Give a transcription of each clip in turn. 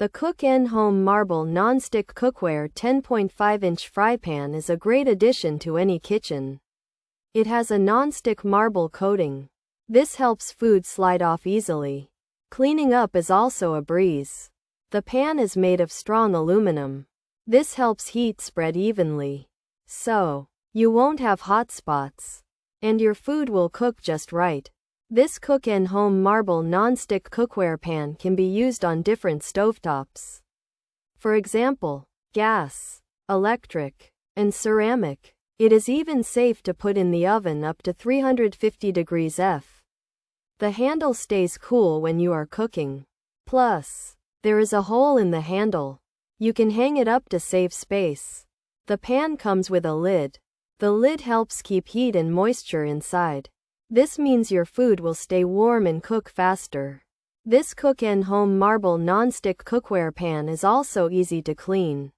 The Cook-N-Home Marble Nonstick Cookware 10.5-inch fry pan is a great addition to any kitchen. It has a non-stick marble coating. This helps food slide off easily. Cleaning up is also a breeze. The pan is made of strong aluminum. This helps heat spread evenly, so you won't have hot spots, and your food will cook just right. This Cook-N-Home Marble Nonstick Cookware pan can be used on different stovetops. For example, gas, electric, and ceramic. It is even safe to put in the oven up to 350 degrees F. The handle stays cool when you are cooking. Plus, there is a hole in the handle. You can hang it up to save space. The pan comes with a lid. The lid helps keep heat and moisture inside. This means your food will stay warm and cook faster. This Cook-N-Home Marble Nonstick Cookware pan is also easy to clean.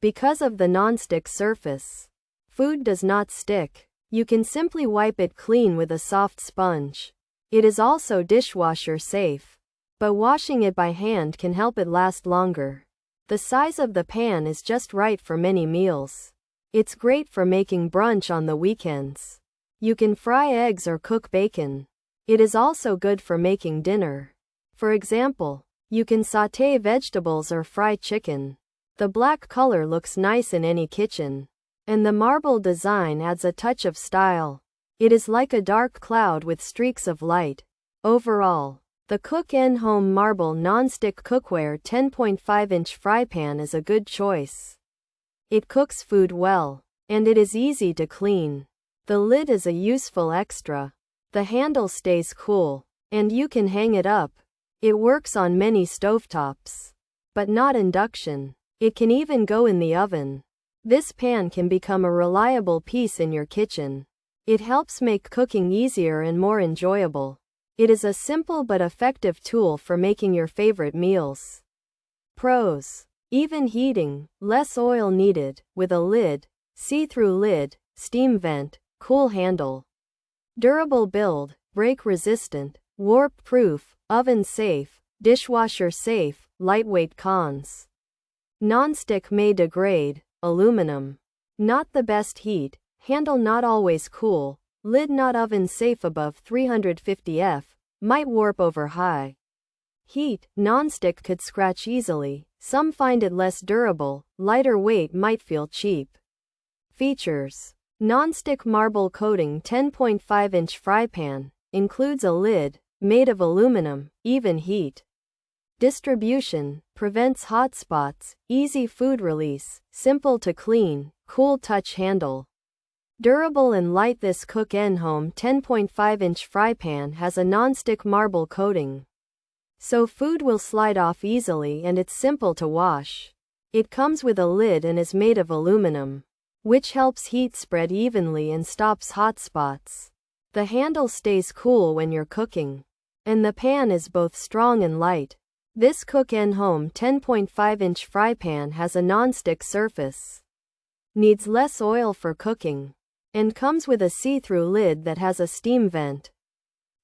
Because of the nonstick surface, food does not stick. You can simply wipe it clean with a soft sponge. It is also dishwasher safe, but washing it by hand can help it last longer. The size of the pan is just right for many meals. It's great for making brunch on the weekends. You can fry eggs or cook bacon. It is also good for making dinner. For example, you can sauté vegetables or fry chicken. The black color looks nice in any kitchen, and the marble design adds a touch of style. It is like a dark cloud with streaks of light. Overall, the Cook-N-Home Marble Nonstick Cookware 10.5-inch fry pan is a good choice. It cooks food well, and it is easy to clean. The lid is a useful extra. The handle stays cool, and you can hang it up. It works on many stovetops, but not induction. It can even go in the oven. This pan can become a reliable piece in your kitchen. It helps make cooking easier and more enjoyable. It is a simple but effective tool for making your favorite meals. Pros: even heating, less oil needed, with a lid, see-through lid, steam vent, cool handle. Durable build, break-resistant, warp-proof, oven-safe, dishwasher-safe, lightweight. Cons: non-stick may degrade, aluminum. Not the best heat, handle not always cool, lid not oven-safe above 350 F, might warp over high heat, non-stick could scratch easily, some find it less durable, lighter weight might feel cheap. Features: non-stick marble coating 10.5-inch fry pan, includes a lid, made of aluminum, even heat. Distribution, prevents hot spots, easy food release, simple to clean, cool touch handle. Durable and light. This Cook-N-Home 10.5-inch fry pan has a non-stick marble coating, so food will slide off easily and it's simple to wash. It comes with a lid and is made of aluminum, which helps heat spread evenly and stops hot spots. The handle stays cool when you're cooking, and the pan is both strong and light. This Cook-N-Home 10.5-inch fry pan has a non-stick surface, needs less oil for cooking, and comes with a see-through lid that has a steam vent.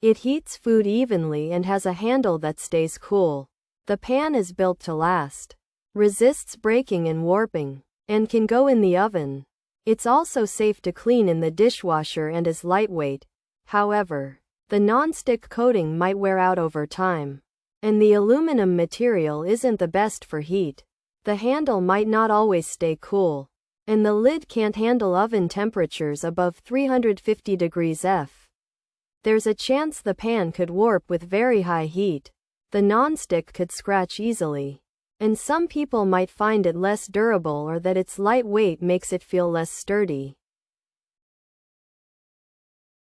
It heats food evenly and has a handle that stays cool. The pan is built to last, resists breaking and warping, and can go in the oven. It's also safe to clean in the dishwasher and is lightweight. However, the non-stick coating might wear out over time, and the aluminum material isn't the best for heat. The handle might not always stay cool, and the lid can't handle oven temperatures above 350 degrees F. There's a chance the pan could warp with very high heat. The non-stick could scratch easily, and some people might find it less durable or that its light weight makes it feel less sturdy.